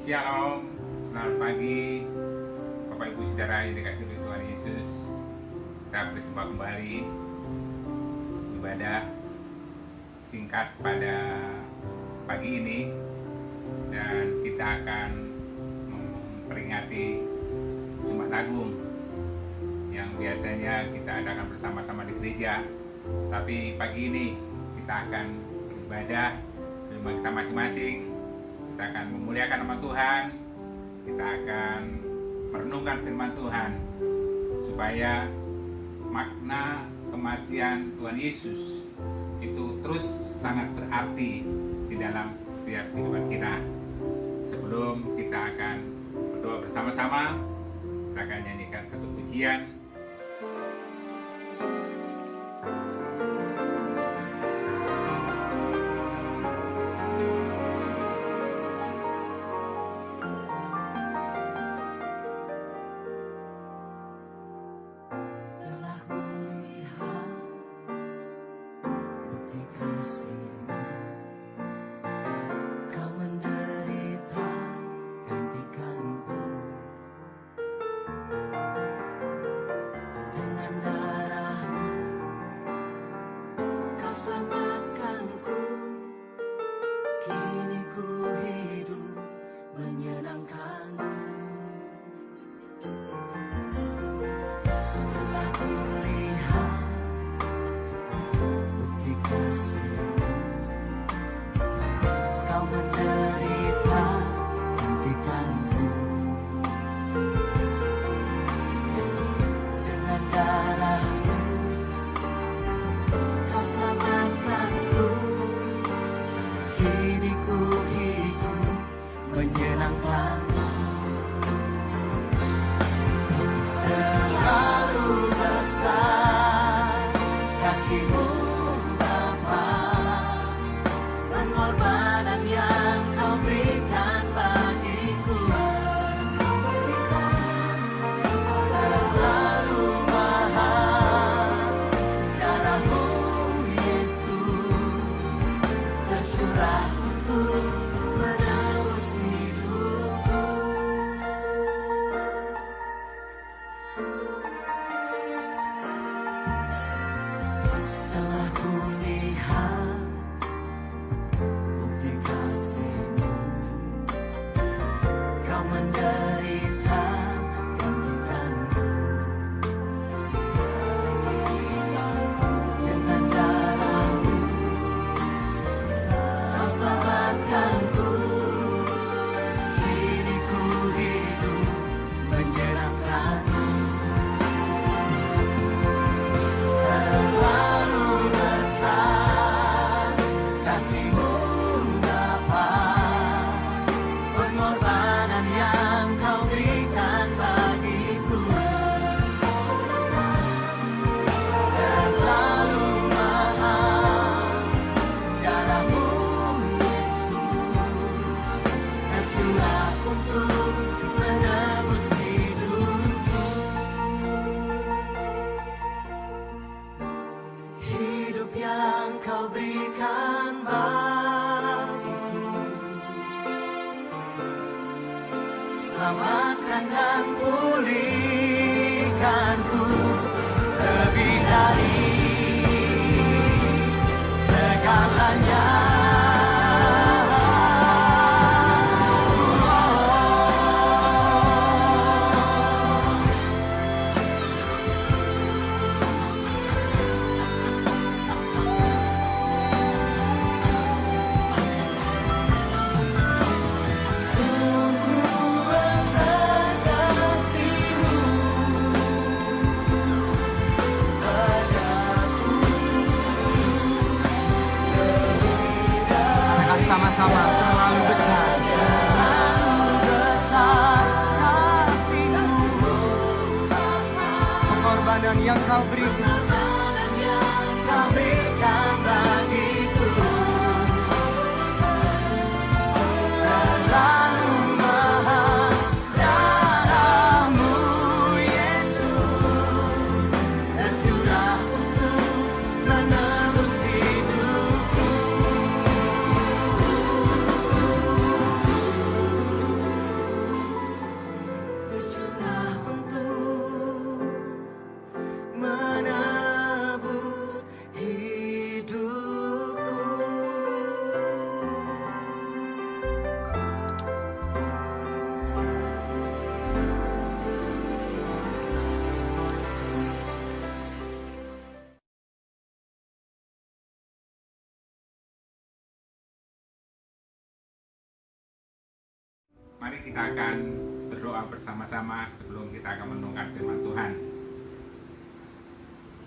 Shalom, selamat pagi Bapak Ibu Saudara yang dikasihi oleh Tuhan Yesus. Kita berjumpa kembali ibadah singkat pada pagi ini, dan kita akan memperingati Jumat Agung yang biasanya kita adakan bersama-sama di gereja. Tapi pagi ini kita akan beribadah di rumah kita masing-masing. Kita akan memuliakan nama Tuhan, kita akan merenungkan firman Tuhan, supaya makna kematian Tuhan Yesus itu terus sangat berarti di dalam setiap kehidupan kita. Sebelum kita akan berdoa bersama-sama, kita akan nyanyikan satu pujian. Selamatkan dan pulihkanku lebih dari segalanya. Sama-sama terlalu besar kasih-Mu, pengorbanan yang Kau berikan bagiku. Terlalu mahal darah-Mu, Yesus, tercurah untuk menebus hidupku. Mari kita akan berdoa bersama-sama sebelum kita akan merenungkan firman Tuhan.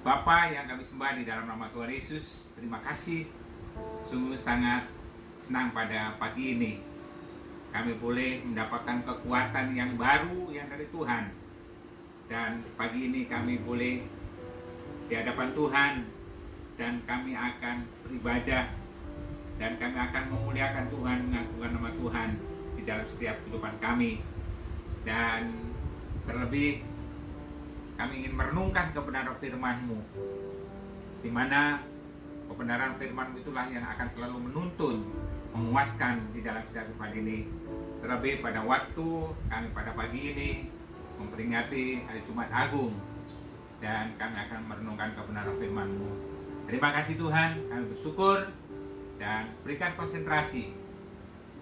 Bapa yang kami sembah di dalam nama Tuhan Yesus, terima kasih. Sungguh sangat senang pada pagi ini kami boleh mendapatkan kekuatan yang baru yang dari Tuhan. Dan pagi ini kami boleh di hadapan Tuhan, dan kami akan beribadah, dan kami akan memuliakan Tuhan, mengagungkan nama Tuhan di dalam setiap kehidupan kami. Dan terlebih kami ingin merenungkan kebenaran firman-Mu, di mana kebenaran firman-Mu itulah yang akan selalu menuntun, menguatkan di dalam setiap kehidupan ini. Terlebih pada waktu kami pada pagi ini memperingati hari Jumat Agung, dan kami akan merenungkan kebenaran firman-Mu. Terima kasih Tuhan, kami bersyukur, dan berikan konsentrasi,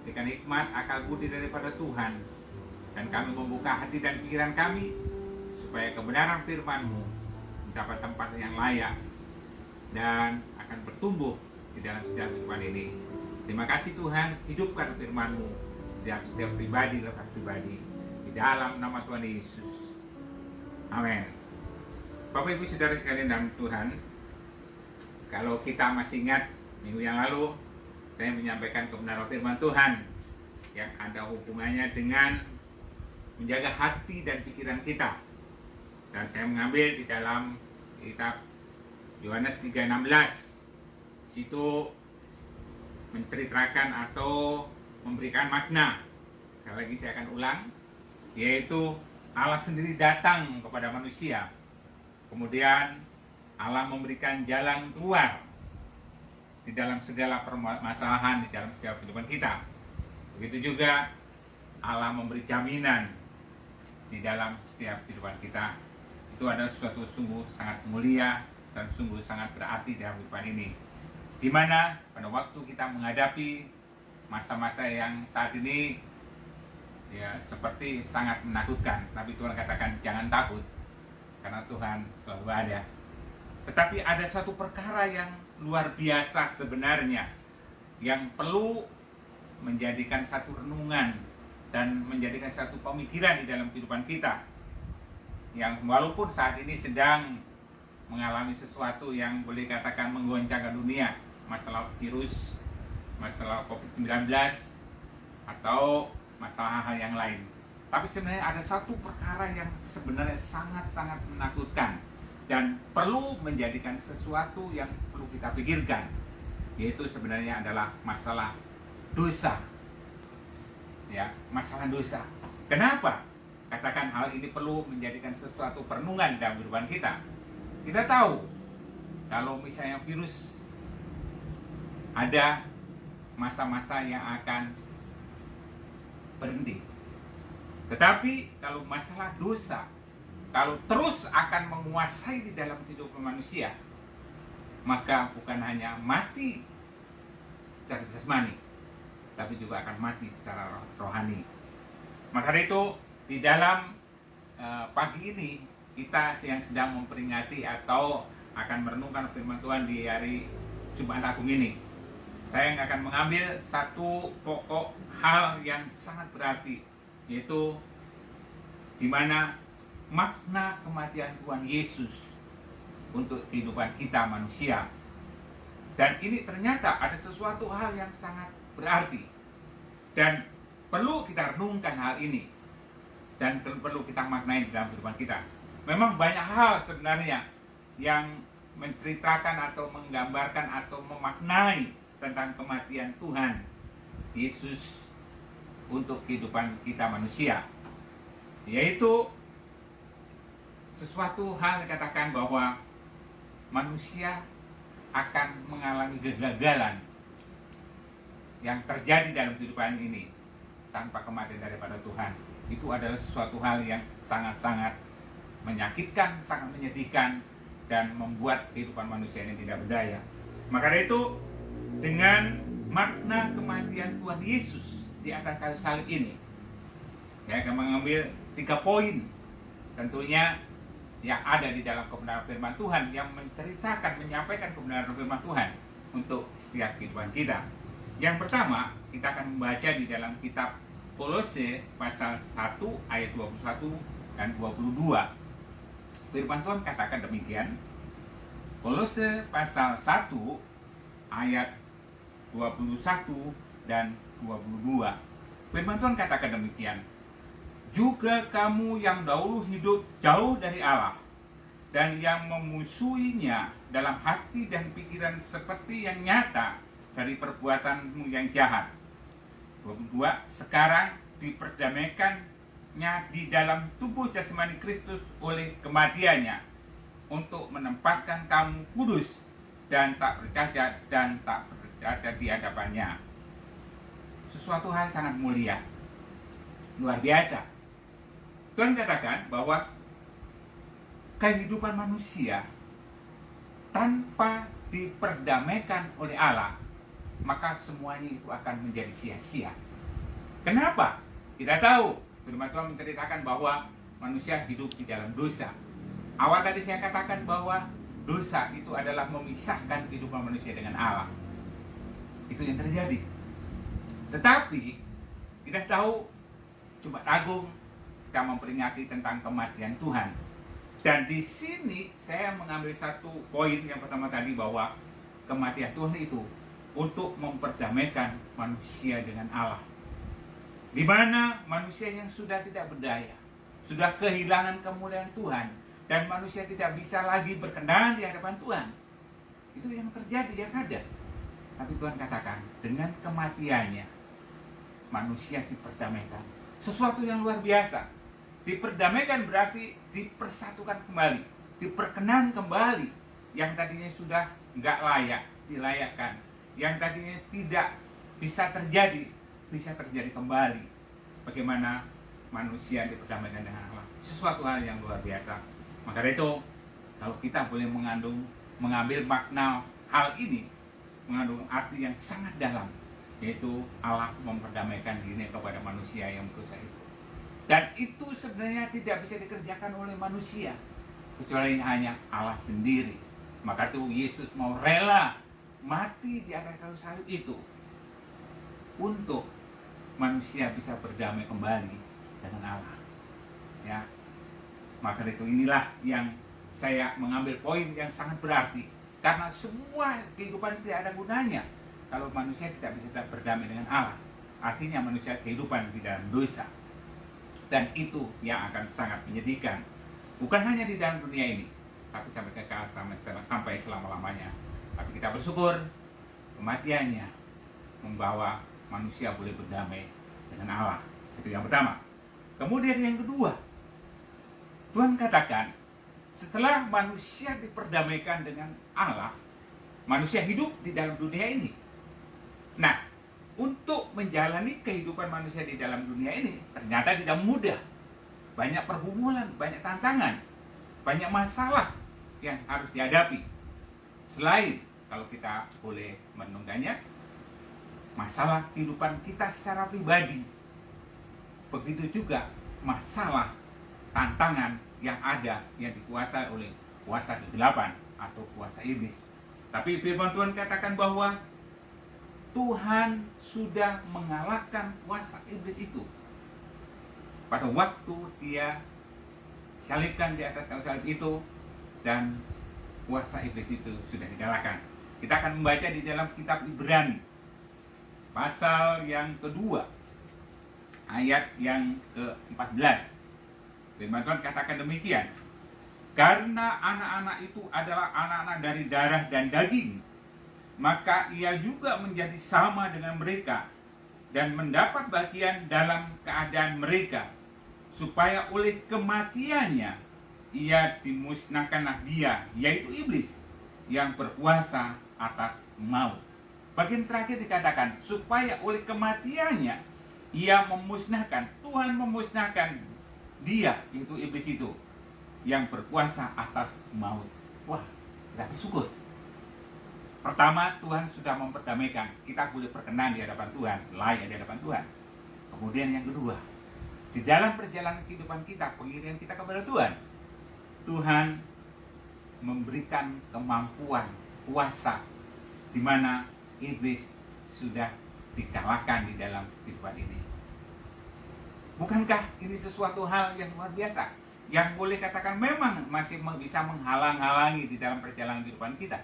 berikan hikmat, akal budi daripada Tuhan, dan kami membuka hati dan pikiran kami supaya kebenaran firman-Mu mendapat tempat yang layak dan akan bertumbuh di dalam setiap kehidupan ini. Terima kasih Tuhan, hidupkan firman-Mu di dalam setiap pribadi lepas pribadi, di dalam nama Tuhan Yesus. Amin. Bapak Ibu Saudara sekalian dalam Tuhan, kalau kita masih ingat minggu yang lalu saya menyampaikan kebenaran firman Tuhan yang ada hubungannya dengan menjaga hati dan pikiran kita. Dan saya mengambil di dalam kitab Yohanes 3:16. Situ menceritakan atau memberikan makna. Sekali lagi saya akan ulang, yaitu Allah sendiri datang kepada manusia. Kemudian Allah memberikan jalan keluar di dalam segala permasalahan di dalam setiap kehidupan kita. Begitu juga Allah memberi jaminan di dalam setiap kehidupan kita. Itu adalah sesuatu sungguh sangat mulia dan sungguh sangat berarti dalam kehidupan ini, di mana pada waktu kita menghadapi masa-masa yang saat ini ya seperti sangat menakutkan, tapi Tuhan katakan jangan takut karena Tuhan selalu ada. Tetapi ada satu perkara yang luar biasa sebenarnya yang perlu menjadikan satu renungan dan menjadikan satu pemikiran di dalam kehidupan kita, yang walaupun saat ini sedang mengalami sesuatu yang boleh katakan menggoncangkan dunia, masalah virus, masalah COVID-19, atau masalah hal yang lain. Tapi sebenarnya ada satu perkara yang sebenarnya sangat-sangat menakutkan dan perlu menjadikan sesuatu yang perlu kita pikirkan, yaitu sebenarnya adalah masalah dosa. Ya, masalah dosa. Kenapa? Katakan hal ini perlu menjadikan sesuatu perenungan dalam kehidupan kita. Kita tahu kalau misalnya virus ada masa-masa yang akan berhenti. Tetapi kalau masalah dosa, kalau terus akan menguasai di dalam kehidupan manusia, maka bukan hanya mati secara jasmani, tapi juga akan mati secara rohani. Maka dari itu di dalam pagi ini kita yang sedang memperingati atau akan merenungkan firman Tuhan di hari Jumat Agung ini, saya akan mengambil satu pokok hal yang sangat berarti, yaitu di mana makna kematian Tuhan Yesus untuk kehidupan kita manusia. Dan ini ternyata ada sesuatu hal yang sangat berarti dan perlu kita renungkan hal ini dan perlu kita maknai di dalam kehidupan kita. Memang banyak hal sebenarnya yang menceritakan atau menggambarkan atau memaknai tentang kematian Tuhan Yesus untuk kehidupan kita manusia, yaitu sesuatu hal yang katakan bahwa manusia akan mengalami kegagalan yang terjadi dalam kehidupan ini tanpa kematian daripada Tuhan. Itu adalah sesuatu hal yang sangat-sangat menyakitkan, sangat menyedihkan, dan membuat kehidupan manusia ini tidak berdaya. Maka dari itu, dengan makna kematian Tuhan Yesus di atas kayu salib ini, saya akan mengambil 3 poin tentunya yang ada di dalam kebenaran firman Tuhan, yang menceritakan, menyampaikan kebenaran firman Tuhan untuk setiap kehidupan kita. Yang pertama, kita akan membaca di dalam kitab Kolose pasal 1 ayat 21 dan 22. Firman Tuhan katakan demikian. Kolose pasal 1 ayat 21 dan 22. Firman Tuhan katakan demikian. Juga kamu yang dahulu hidup jauh dari Allah dan yang memusuhinya dalam hati dan pikiran seperti yang nyata dari perbuatanmu yang jahat. 22. Sekarang diperdamaikannya di dalam tubuh jasmani Kristus oleh kematiannya untuk menempatkan kamu kudus dan tak bercacat di hadapannya. Sesuatu hal sangat mulia, luar biasa. Tuhan katakan bahwa kehidupan manusia tanpa diperdamaikan oleh Allah, maka semuanya itu akan menjadi sia-sia. Kenapa? Kita tahu firman Tuhan menceritakan bahwa manusia hidup di dalam dosa. Awal tadi saya katakan bahwa dosa itu adalah memisahkan kehidupan manusia dengan Allah. Itu yang terjadi. Tetapi kita tahu Jumat Agung kita memperingati tentang kematian Tuhan. Dan di sini saya mengambil satu poin yang pertama tadi, bahwa kematian Tuhan itu untuk memperdamaikan manusia dengan Allah. Di mana manusia yang sudah tidak berdaya, sudah kehilangan kemuliaan Tuhan, dan manusia tidak bisa lagi berkenan di hadapan Tuhan. Itu yang terjadi, yang ada. Tapi Tuhan katakan, dengan kematiannya manusia diperdamaikan. Sesuatu yang luar biasa. Diperdamaikan berarti dipersatukan kembali, diperkenan kembali. Yang tadinya sudah nggak layak, dilayakkan. Yang tadinya tidak bisa terjadi kembali. Bagaimana manusia diperdamaikan dengan Allah. Sesuatu hal yang luar biasa. Maka dari itu, kalau kita boleh mengambil makna hal ini, mengandung arti yang sangat dalam, yaitu Allah memperdamaikan dirinya kepada manusia yang berdosa itu. Dan itu sebenarnya tidak bisa dikerjakan oleh manusia, kecuali hanya Allah sendiri. Maka itu Yesus mau rela mati di atas kayu salib itu untuk manusia bisa berdamai kembali dengan Allah. Ya, maka itu inilah yang saya mengambil poin yang sangat berarti, karena semua kehidupan tidak ada gunanya kalau manusia tidak bisa berdamai dengan Allah. Artinya manusia kehidupan di dalam dosa, dan itu yang akan sangat menyedihkan, bukan hanya di dalam dunia ini, tapi sampai kekal, sampai selama-lamanya. Tapi kita bersyukur kematiannya membawa manusia boleh berdamai dengan Allah. Itu yang pertama. Kemudian yang kedua, Tuhan katakan setelah manusia diperdamaikan dengan Allah, manusia hidup di dalam dunia ini. Nah, untuk menjalani kehidupan manusia di dalam dunia ini ternyata tidak mudah. Banyak pergumulan, banyak tantangan, banyak masalah yang harus dihadapi. Selain, kalau kita boleh menungganya, masalah kehidupan kita secara pribadi. Begitu juga masalah tantangan yang ada, yang dikuasai oleh kuasa kegelapan atau kuasa iblis. Tapi firman Tuhan katakan bahwa Tuhan sudah mengalahkan kuasa iblis itu pada waktu dia salibkan di atas kayu salib itu, dan kuasa iblis itu sudah dikalahkan. Kita akan membaca di dalam kitab Ibrani pasal yang kedua, ayat yang ke-14. Firman Tuhan katakan demikian. Karena anak-anak itu adalah anak-anak dari darah dan daging, maka ia juga menjadi sama dengan mereka dan mendapat bagian dalam keadaan mereka, supaya oleh kematiannya ia dimusnahkanlah dia, yaitu iblis, yang berkuasa atas maut. Bagian terakhir dikatakan, supaya oleh kematiannya ia memusnahkan, Tuhan memusnahkan dia, yaitu iblis itu, yang berkuasa atas maut. Wah, kita bersyukur. Pertama, Tuhan sudah memperdamaikan, kita boleh berkenan di hadapan Tuhan, layak di hadapan Tuhan. Kemudian yang kedua, di dalam perjalanan kehidupan kita, pengirian kita kepada Tuhan, Tuhan memberikan kemampuan, kuasa, di mana iblis sudah dikalahkan di dalam kehidupan ini. Bukankah ini sesuatu hal yang luar biasa, yang boleh katakan memang masih bisa menghalang-halangi di dalam perjalanan kehidupan kita,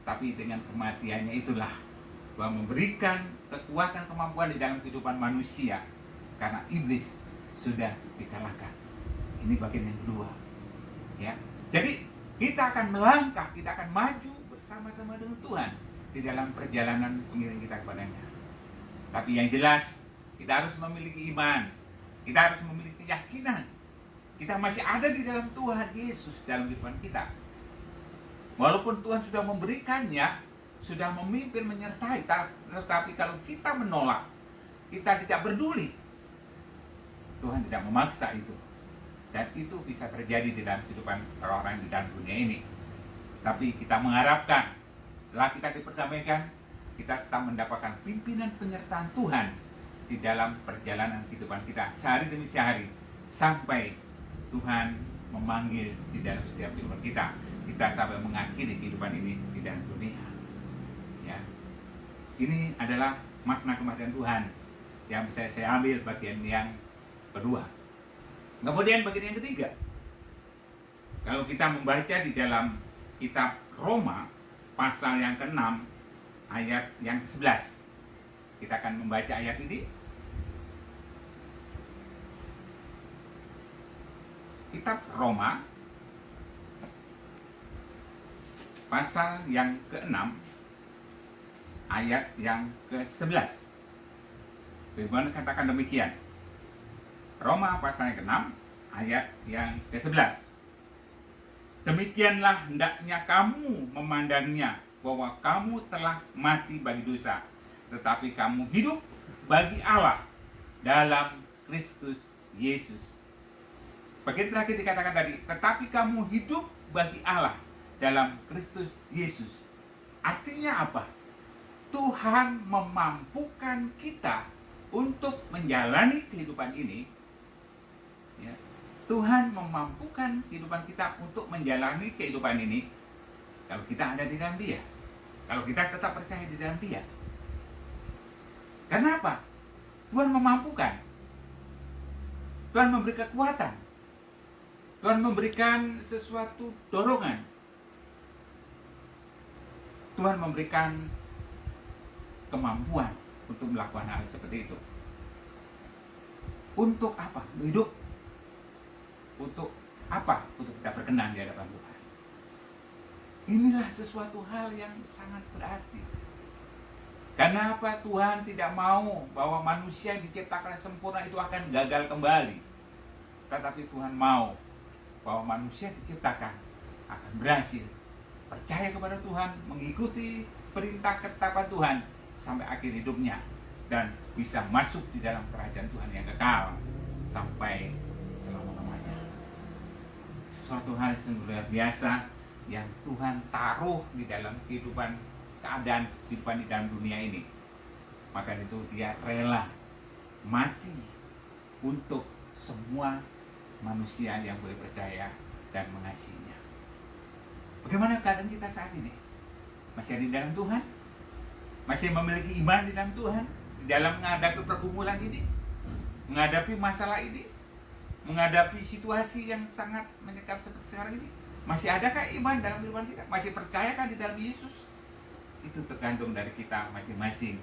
tapi dengan kematiannya itulah Tuhan memberikan kekuatan kemampuan di dalam kehidupan manusia, karena iblis sudah dikalahkan. Ini bagian yang kedua, ya. Jadi kita akan melangkah, kita akan maju bersama-sama dengan Tuhan di dalam perjalanan pengiring kita kepadanya. Tapi yang jelas, kita harus memiliki iman, kita harus memiliki keyakinan kita masih ada di dalam Tuhan Yesus dalam kehidupan kita. Walaupun Tuhan sudah memberikannya, sudah memimpin, menyertai, tetapi kalau kita menolak, kita tidak peduli, Tuhan tidak memaksa itu. Dan itu bisa terjadi di dalam kehidupan orang-orang di dalam dunia ini. Tapi kita mengharapkan setelah kita diperdamaikan, kita tetap mendapatkan pimpinan penyertaan Tuhan di dalam perjalanan kehidupan kita sehari demi sehari, sampai Tuhan memanggil di dalam setiap kehidupan kita. Kita sampai mengakhiri kehidupan ini di dalam dunia. Ya. Ini adalah makna kematian Tuhan yang bisa saya ambil bagian yang kedua. Kemudian bagian yang ketiga, kalau kita membaca di dalam kitab Roma pasal yang ke-6 ayat yang ke-11, kita akan membaca ayat ini. Kitab Roma pasal yang ke-6 ayat yang ke-11. Firman katakan demikian. Roma pasal yang ke-6 ayat yang ke-11. Demikianlah hendaknya kamu memandangnya, bahwa kamu telah mati bagi dosa, tetapi kamu hidup bagi Allah dalam Kristus Yesus. Bagian terakhir dikatakan tadi, tetapi kamu hidup bagi Allah dalam Kristus Yesus. Artinya apa? Tuhan memampukan kita untuk menjalani kehidupan ini. Ya. Tuhan memampukan kehidupan kita untuk menjalani kehidupan ini kalau kita ada di dalam Dia, kalau kita tetap percaya di dalam Dia. Karena apa? Tuhan memampukan. Tuhan memberi kekuatan. Tuhan memberikan sesuatu dorongan. Tuhan memberikan kemampuan untuk melakukan hal seperti itu. Untuk apa? Hidup. Untuk apa? Untuk kita berkenan di hadapan Tuhan. Inilah sesuatu hal yang sangat berarti. Karena apa? Tuhan tidak mau bahwa manusia yang diciptakan sempurna itu akan gagal kembali. Tetapi Tuhan mau bahwa manusia diciptakan akan berhasil, percaya kepada Tuhan, mengikuti perintah ketetapan Tuhan sampai akhir hidupnya, dan bisa masuk di dalam kerajaan Tuhan yang kekal sampai selama-lamanya. Suatu hal yang luar biasa yang Tuhan taruh di dalam kehidupan, keadaan kehidupan di dalam dunia ini. Maka itu Dia rela mati untuk semua manusia yang boleh percaya dan mengasihinya. Bagaimana keadaan kita saat ini? Masih ada di dalam Tuhan? Masih memiliki iman di dalam Tuhan? Di dalam menghadapi pergumulan ini? Menghadapi masalah ini? Menghadapi situasi yang sangat menyekap seperti sekarang ini? Masih adakah iman dalam kehidupan kita? Masih percayakah di dalam Yesus? Itu tergantung dari kita masing-masing.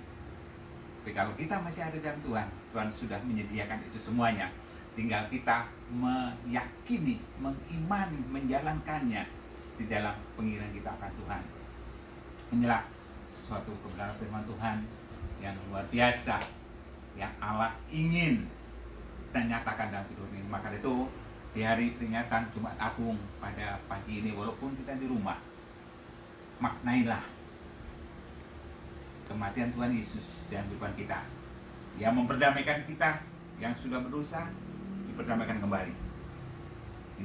Tapi kalau kita masih ada dalam Tuhan, Tuhan sudah menyediakan itu semuanya. Tinggal kita meyakini, mengimani, menjalankannya di dalam pengiringan kita akan Tuhan. Inilah suatu kebenaran firman Tuhan yang luar biasa, yang Allah ingin dan nyatakan dalam hidup ini. Maka itu di hari peringatan Jumat Agung pada pagi ini, walaupun kita di rumah, maknailah kematian Tuhan Yesus dalam kehidupan kita. Dia memperdamaikan kita yang sudah berdosa, diperdamaikan kembali.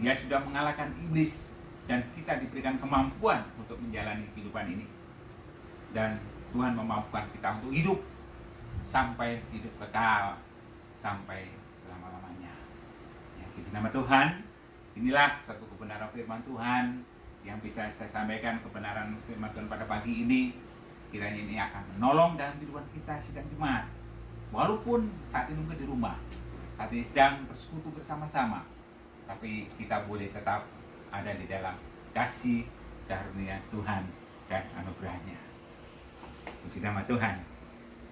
Dia sudah mengalahkan iblis, dan kita diberikan kemampuan untuk menjalani kehidupan ini. Dan Tuhan memampukan kita untuk hidup sampai hidup kekal, sampai selama-lamanya. Ya, puji nama Tuhan. Inilah satu kebenaran firman Tuhan yang bisa saya sampaikan, kebenaran firman Tuhan pada pagi ini. Kiranya ini akan menolong dalam kehidupan kita sedang jemaat. Walaupun saat ini mungkin di rumah, saat ini sedang bersekutu bersama-sama, tapi kita boleh tetap ada di dalam kasih karunia Tuhan dan anugerahnya. Puji nama Tuhan.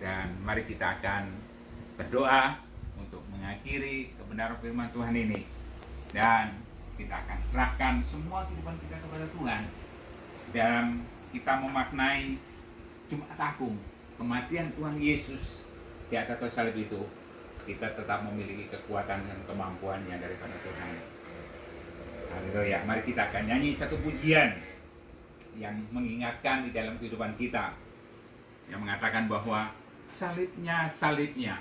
Dan mari kita akan berdoa untuk mengakhiri kebenaran firman Tuhan ini. Dan kita akan serahkan semua kehidupan kita kepada Tuhan. Dan kita memaknai Jumat Agung, kematian Tuhan Yesus di atas kayu salib itu, kita tetap memiliki kekuatan dan kemampuan yang daripada Tuhan. Haleluya. Mari kita akan nyanyi satu pujian yang mengingatkan di dalam kehidupan kita, yang mengatakan bahwa salibnya, salibnya.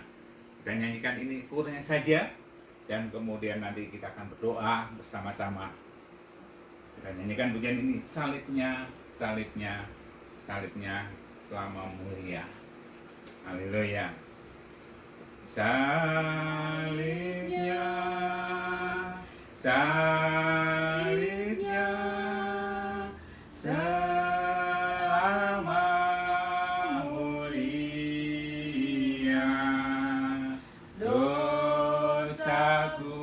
Kita nyanyikan ini kurnya saja, dan kemudian nanti kita akan berdoa bersama-sama. Kita nyanyikan pujian ini, salibnya, salibnya, salibnya selama mulia. Haleluya. Salibnya, salibnya, selama mulia, dosaku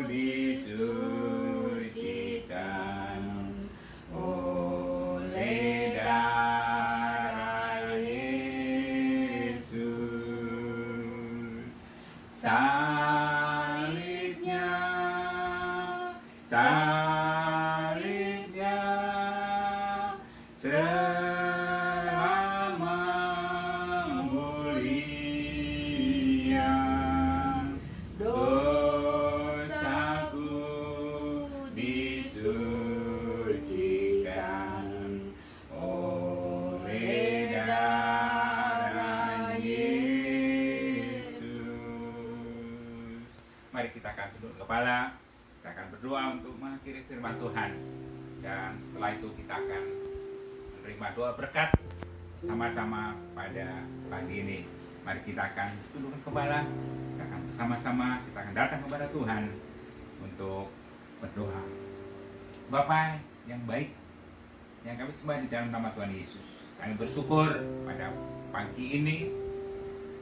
disucikan oleh darah Yesus. Salibnya, salibnya, selama mulia, dosaku disucikan oleh darah Yesus. Mari kita akan tunduk kepala, kita akan berdoa untuk mengakhiri firman Tuhan. Dan setelah itu kita akan menerima doa berkat sama-sama pada pagi ini. Mari kita akan tundukkan kepala, kita akan bersama-sama, kita akan datang kepada Tuhan untuk berdoa. Bapa yang baik, yang kami sembah di dalam nama Tuhan Yesus, kami bersyukur pada pagi ini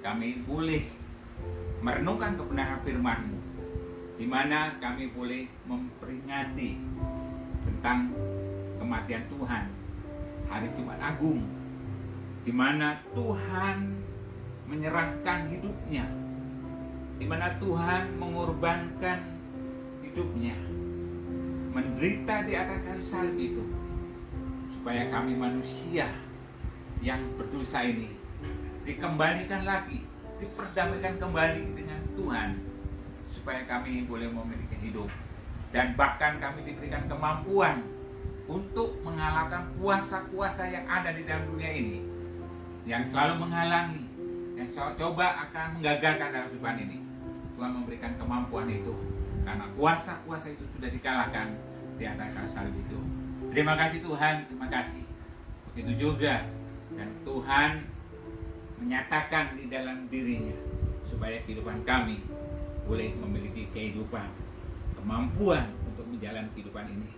kami boleh merenungkan kebenaran firman-Mu, di mana kami boleh memperingati tentang kematian Tuhan, hari Jumat Agung, di mana Tuhan menyerahkan hidupnya, di mana Tuhan mengorbankan hidupnya, menderita di atas kayu salib itu, supaya kami manusia yang berdosa ini dikembalikan lagi, diperdamaikan kembali dengan Tuhan, supaya kami boleh memiliki hidup, dan bahkan kami diberikan kemampuan untuk mengalahkan kuasa-kuasa yang ada di dalam dunia ini, yang selalu menghalangi, yang coba akan menggagalkan dalam kehidupan ini. Tuhan memberikan kemampuan itu, karena kuasa-kuasa itu sudah dikalahkan di atas kayu salib itu. Terima kasih Tuhan, terima kasih. Begitu juga, dan Tuhan menyatakan di dalam dirinya, supaya kehidupan kami boleh memiliki kehidupan, kemampuan untuk menjalani kehidupan ini.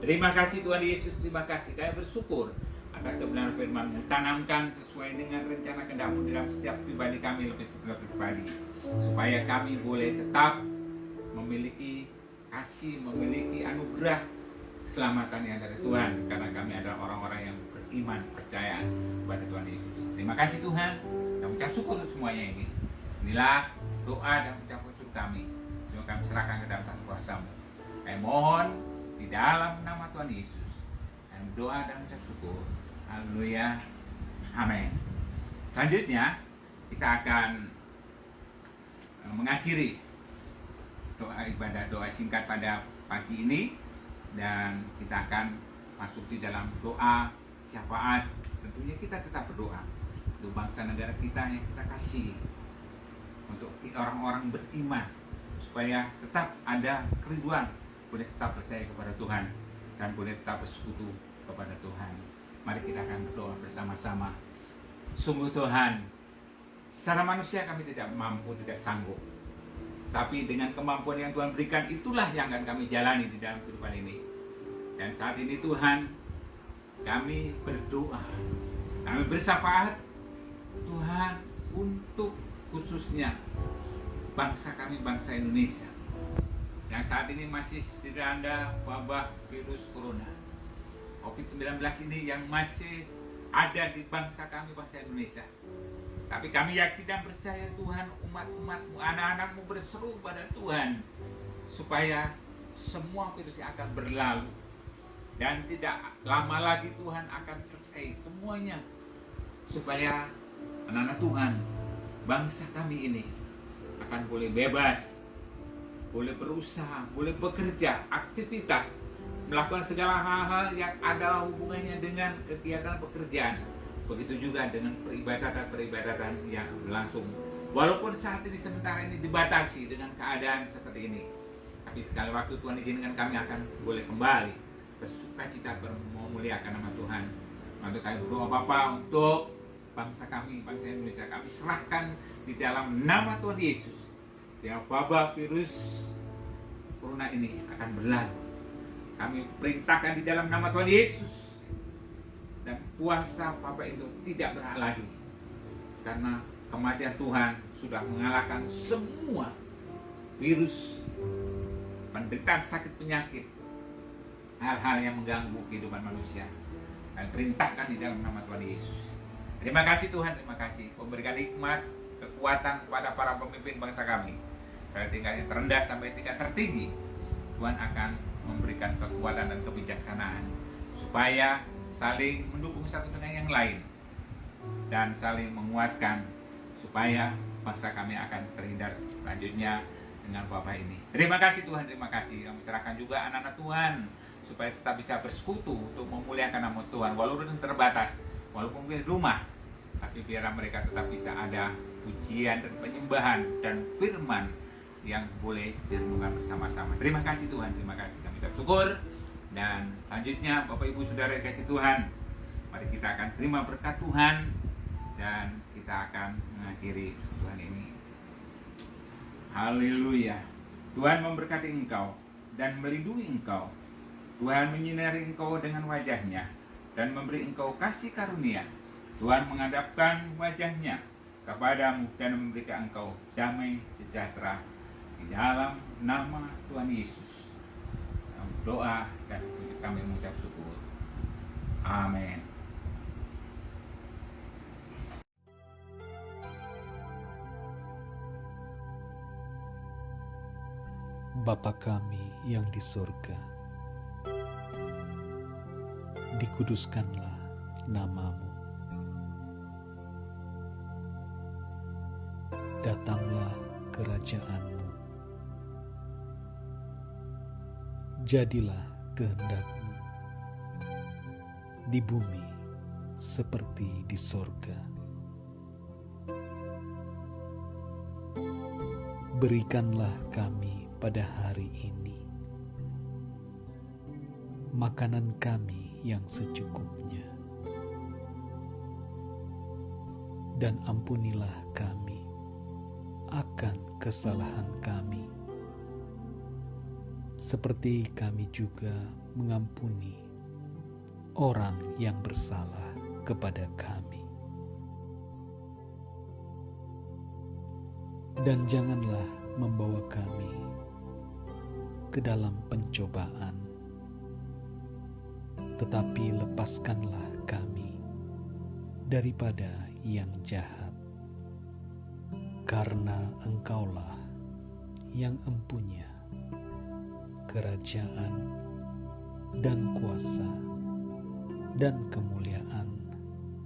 Terima kasih Tuhan Yesus, terima kasih. Kami bersyukur atas kebenaran firman-Mu. Tanamkan sesuai dengan rencana kehendak-Mu dalam setiap pribadi kami, lebih pribadi, supaya kami boleh tetap memiliki kasih, memiliki anugerah keselamatan yang dari Tuhan, karena kami adalah orang-orang yang beriman, percaya kepada Tuhan Yesus. Terima kasih Tuhan, dan ucap syukur untuk semuanya ini. Inilah doa dan ucapan syukur kami. Semoga kami serahkan ke dalam tangan kuasa-Mu. Kami mohon di dalam nama Tuhan Yesus, kami doa dan ucap syukur. Haleluya, amin. Selanjutnya kita akan mengakhiri doa ibadah, doa singkat pada pagi ini, dan kita akan masuk di dalam doa syafaat. Tentunya kita tetap berdoa untuk bangsa negara kita yang kita kasih, untuk orang-orang beriman, supaya tetap ada kerinduan, boleh tetap percaya kepada Tuhan, dan boleh tetap bersekutu kepada Tuhan. Mari kita akan berdoa bersama-sama. Sungguh Tuhan, secara manusia kami tidak mampu, tidak sanggup, tapi dengan kemampuan yang Tuhan berikan, itulah yang akan kami jalani di dalam kehidupan ini. Dan saat ini Tuhan, kami berdoa, kami bersyafaat Tuhan, untuk khususnya bangsa kami, bangsa Indonesia, yang saat ini masih dilanda wabah virus corona COVID-19 ini yang masih ada di bangsa kami, bangsa Indonesia. Tapi kami yakin dan percaya Tuhan, umat-umatmu, anak-anakmu berseru pada Tuhan supaya semua virus yang akan berlalu dan tidak lama lagi Tuhan akan selesai semuanya, supaya anak-anak Tuhan, bangsa kami ini akan boleh bebas, boleh berusaha, boleh bekerja, aktivitas, melakukan segala hal-hal yang ada hubungannya dengan kegiatan pekerjaan. Begitu juga dengan peribadatan yang berlangsung. Walaupun saat ini sementara ini dibatasi dengan keadaan seperti ini, tapi sekali waktu Tuhan izinkan kami akan boleh kembali bersukacita memuliakan nama Tuhan. Maka kami berdoa Bapa untuk bangsa kami, bangsa Indonesia, kami serahkan di dalam nama Tuhan Yesus. Yang wabah virus corona ini akan berlalu. Kami perintahkan di dalam nama Tuhan Yesus. Dan kuasa wabah itu tidak berhak lagi. Karena kematian Tuhan sudah mengalahkan semua virus, penderitaan, sakit, penyakit, hal-hal yang mengganggu kehidupan manusia. Dan perintahkan di dalam nama Tuhan Yesus. Terima kasih Tuhan, terima kasih. Memberikan hikmat, kekuatan kepada para pemimpin bangsa kami. Dari tingkat yang terendah sampai tingkat tertinggi, Tuhan akan memberikan kekuatan dan kebijaksanaan supaya saling mendukung satu dengan yang lain dan saling menguatkan supaya bangsa kami akan terhindar selanjutnya dengan wabah ini. Terima kasih Tuhan, terima kasih. Kami serahkan juga anak-anak Tuhan supaya tetap bisa bersekutu untuk memuliakan nama Tuhan walaupun terbatas, walaupun di rumah, tapi biar mereka tetap bisa ada pujian dan penyembahan dan firman yang boleh direnungkan bersama-sama. Terima kasih Tuhan, terima kasih. Kami ucap syukur. Dan selanjutnya Bapak Ibu Saudara yang kasih Tuhan, mari kita akan terima berkat Tuhan dan kita akan mengakhiri Tuhan ini. Haleluya. Tuhan memberkati engkau dan melindungi engkau. Tuhan menyinari engkau dengan wajahnya dan memberi engkau kasih karunia. Tuhan menghadapkan wajahnya kepadamu dan memberikan engkau damai sejahtera. Di dalam nama Tuhan Yesus doa dan kami mengucap syukur. Amin. Bapa kami yang di surga, dikuduskanlah nama-Mu. Datanglah kerajaan-Mu. Jadilah kehendak-Mu di bumi seperti di sorga. Berikanlah kami pada hari ini makanan kami yang secukupnya, dan ampunilah kami akan kesalahan kami, seperti kami juga mengampuni orang yang bersalah kepada kami. Dan janganlah membawa kami ke dalam pencobaan, tetapi lepaskanlah kami daripada yang jahat. Karena Engkaulah yang empunya kerajaan dan kuasa dan kemuliaan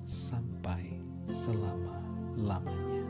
sampai selama-lamanya.